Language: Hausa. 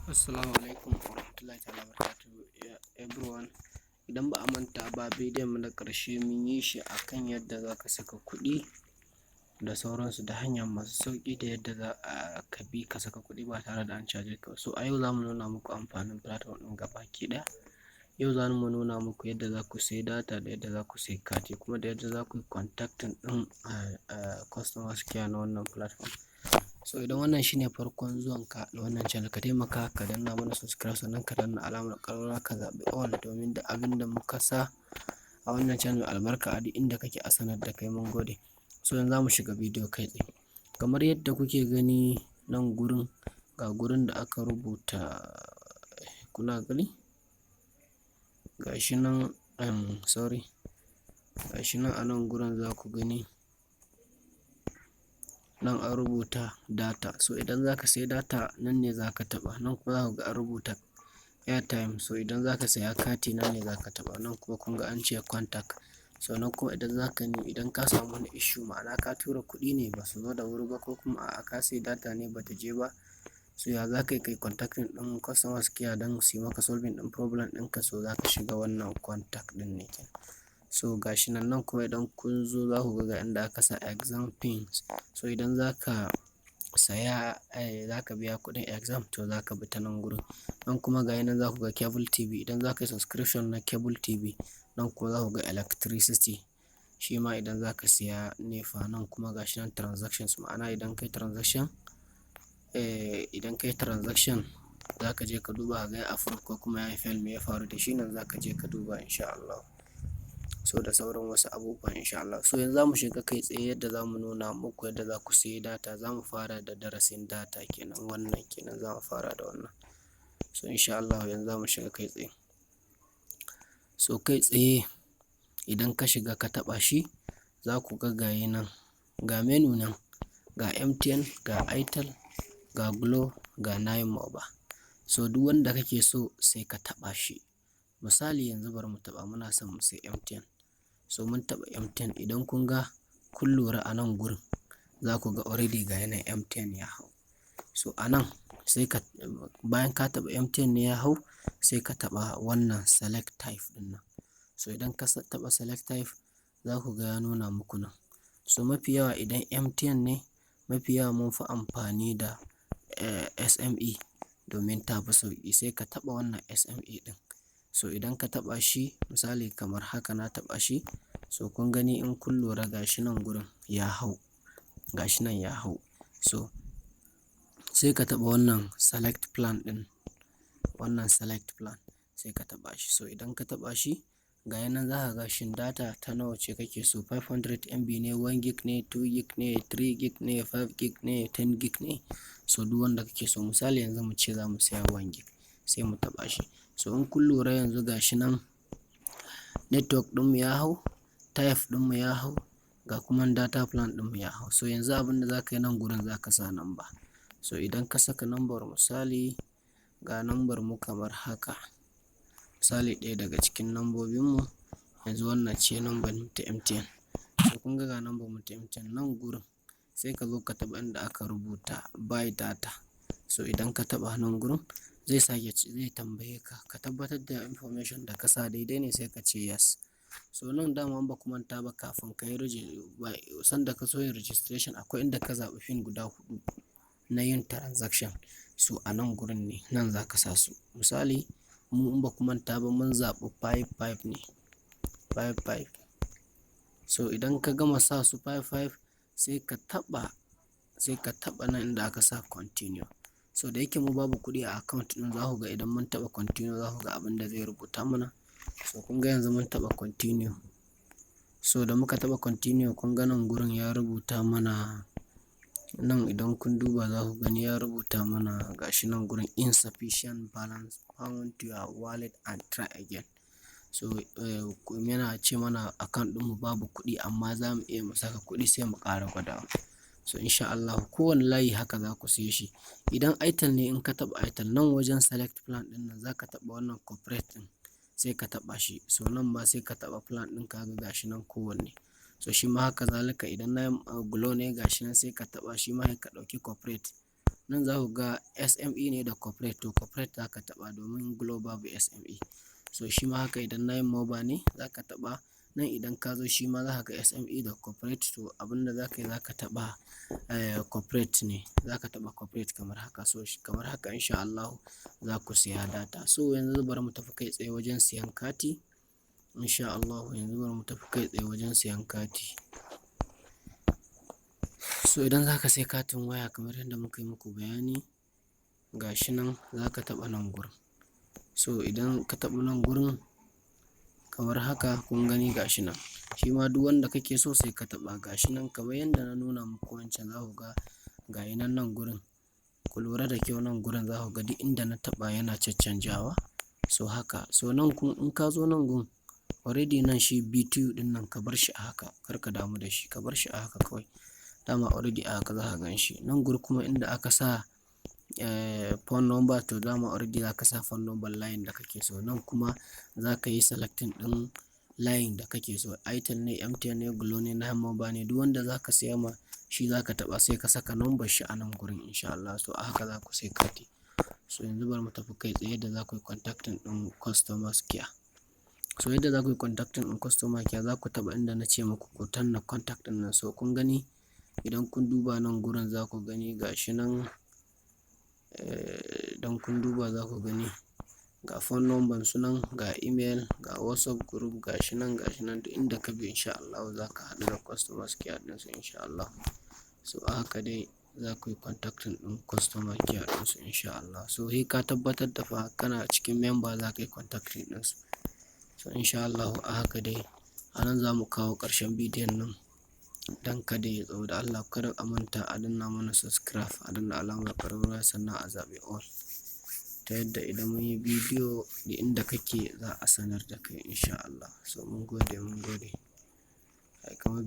Assalamu alaikum warahmatullahi ta'ala barakatuhu everyone. Idan ba a manta ba, bidiyon mu na ƙarshe mun yi shi akan yadda za ka saka kuɗi da sauransu da hanya masu sauƙi da yadda za ka bi ka saka kuɗi ba tare da an caje ka. So a yau za mu nuna muku amfanin platform ɗin gabaki ɗaya. Yau za mu nuna muku yadda za ku sayi data da yadda za ku sayi kati, kuma da yadda za ku yi contacting ɗin customers care na wannan platform. So idan wannan shine farkon zuwanka da wannan channel, ka taimaka ka danna mana subscribe, sannan ka danna alamar ƙararrawa ka zaɓi all, domin da abin da muka sa a wannan channel albarka a duk inda kake a sanar da kai. Mun gode. So yanzu za mu shiga bidiyo kai tsaye. Kamar yadda kuke gani nan gurin, ga gurin da aka rubuta, kuna gani? Gashi nan, gashi nan a nan gurin za ku gani nan an rubuta data. So idan za ka sayi data nan ne za ka taɓa, nan kuma za ku ga an rubuta airtime. So idan za ka saya kati nan ne za ka taɓa, nan kuma kun ga an ce contact. So nan kuma idan ka samu wani issue, ma'ana ka tura kuɗi ne ba su zo da wuri ba, ko kuma a'a ka sayi data ne ba ta je ba, so ya za ka yi kai contacting ɗin customers care don su yi maka solving ɗin problem ɗinka. So za ka shiga wannan contact ɗin ne kenan. So gashi nan kuma idan kun zo za ku ga inda aka sa exam pins. So idan za ka saya, za ka biya kuɗin exam, to za ka bi ta nan gurin. Nan kuma ga nan za ku ga cable TV. Idan za ka yi subscription na cable TV, nan kuma za ku ga electricity. Shi ma idan za ka siya NEPA, nan kuma gashi nan transactions, ma'ana idan kai transaction za ka je ka duba ga ya approve ko kuma ya yi fail, me ya faru da shi, nan za ka je ka duba insha Allah. So da sauran wasu abubuwan insha Allah. So yanzu za mu shiga kai tsaye yadda za mu nuna muku yadda za ku sayi data. Za mu fara da darasin data kenan, wannan kenan za mu fara da wannan. So insha Allah yanzu za mu shiga kai tsaye. So kai tsaye idan ka shiga ka taɓa shi, za ku ga gayi nan, ga menu nan, ga MTN, ga Airtel, ga Glo, ga 9mobile. So duk wanda kake so sai ka taɓa shi. Misali yanzu bari mu taɓa, muna son mu sai MTN. So mun taɓa MTN. Idan kun ga kun lura a nan gurin, za ku ga already ga yanayin MTN ya hau. So a nan sai bayan ka taɓa MTN ne ya hau, sai ka taɓa wannan select type ɗin nan. So idan ka taɓa select type, za ku ga ya nuna muku nan. So mafi yawa idan MTN ne, mafi yawa mun fi amfani da SME domin ta fi sauƙi. Sai ka taɓa wannan SME ɗin. So idan ka taɓa shi, misali kamar haka na taɓa shi. So kun gani in kun lura gashi nan gurin ya hau, gashi nan ya hau. So sai ka taɓa wannan select plan ɗin, wannan select plan, sai ka taɓa shi. So idan ka taɓa shi, ga nan za ka ga shin data ta nawa ce kake so, 500 MB ne, 1 gig ne, 2 gig ne, 3 gig ne, 5 gig ne, 10 gig ne. So duk wanda kake so. Misali yanzu mu ce za mu saya 1 gig, sai mu taɓa shi. So in kun lura yanzu gashi nan network ɗinmu ya hau, type ɗinmu ya hau, ga kuma data plan ɗinmu ya hau. So yanzu abin da za ka yi nan gurin, za ka sa number. So idan ka saka number, misali ga number mu kamar haka, misali ɗaya daga cikin nambobinmu, yanzu wannan ce number mu ta MTN. So kun ga number mu ta MTN nan gurin, sai ka zo ka taɓa inda aka rubuta buy data. So idan ka taɓa nan gurin, zai tambaye ka, ka tabbatar da information da ka sa daidai ne, sai ka ce yes. So nan dama ba ku manta ba, kafin ka yi sanda ka so yin registration, akwai inda ka zaɓi pin guda 4 na yin transaction. So a nan gurin ne, nan za ka sa su. Misali mu in ba ku manta ba, mun zaɓi 55 ne, 55. So idan ka gama sa su 55, sai ka taɓa nan inda aka sa continue. So da yake mu babu kuɗi a account ɗin, za ku ga idan mun taɓa continue, za ku ga abin da zai rubuta mana. So kun ga yanzu mun taɓa continue. So da muka taɓa continue, kun ga nan gurin ya rubuta mana nan, idan kun duba za ku gani ya rubuta mana gashi nan gurin insufficient balance found to your wallet and try again. So yana ce mana account ɗinmu babu kuɗi, amma za mu iya mu saka kuɗi sai mu ƙara gwadawa. So insha Allah kowane layi haka za ku siye shi. Idan Airtel ne, in ka taɓa Airtel, nan wajen select plan ɗin nan za ka taɓa wannan corporate ɗin, sai ka taɓa shi. So nan ma sai ka taɓa plan ɗin, ka ga gashi nan kowanne. So shi ma haka zalika idan na Glo ne, gashi nan sai ka taɓa shi ma, sai ka ɗauki corporate. nan za ku ga SME ne da corporate, to corporate za ka taɓa domin Glo babu SME. So shi ma haka idan 9 mobile ne za ka taɓa nan, idan ka zo shi ma za ka ga SME da corporate, to abinda za ka yi za ka taɓa corporate ne, za ka taɓa corporate kamar haka. So kamar haka insha Allah za ku siya data. So yanzu bari mu tafi kai tsaye wajen siyan kati insha Allah. Yanzu bari mu tafi kai tsaye wajen siyan kati. So idan za ka sai katin waya kamar yadda muka yi muku bayani, gashi nan za ka taɓa nan gurin. So idan ka taɓa nan gurin kamar haka, kun gani gashi nan, shi ma duk wanda kake so sai ka taɓa gashi nan kamar yadda na nuna muku wancan. Za ku ga gayi nan gurin, ku lura da kyau nan gurin za ku ga duk inda na taɓa yana caccanjawa. So haka, so nan in ka zo nan gun already nan shi BTU din nan ka bar shi a haka, kar ka damu da shi, ka bar shi a haka kawai, dama already a haka za ka gan shi. Nan gurin kuma inda aka sa phone number, to dama already za ka sa phone number line da kake so. Nan kuma za ka yi selecting ɗin line da kake so, Airtel ne, MTN ne, Glo ne, 9 mobile ne, duk wanda za ka siya ma shi za ka taɓa, sai ka saka number shi a nan gurin insha Allah. So a haka za ku sai kati. So yanzu bari mu tafi kai tsaye yadda za ku yi contacting ɗin customer care. So yadda za ku yi contacting ɗin customer care, za ku taɓa inda na ce muku ku tanna contact ɗin nan. So kun gani, idan kun duba nan gurin za ku gani gashi nan, idan kun duba za ku gani ga phone number su nan, ga email, ga WhatsApp group, gashi nan duk inda ka bi insha Allah za ka haɗu da customer care ɗinsu insha Allah. So a haka dai za ku yi contacting ɗin customer care ɗinsu insha Allah. So sai ka tabbatar da fa kana cikin member za ka yi contacting ɗinsu. So insha Allah a haka dai a nan za mu kawo ƙarshen bidiyon nan. Dan kada ya tsawo, da Allah kada a manta a danna mana subscribe, a danna alamar ƙararrawa, sannan a zaɓi all, ta yadda idan mun yi bidiyo da inda kake za a sanar da kai insha Allah. So mun gode. Kamar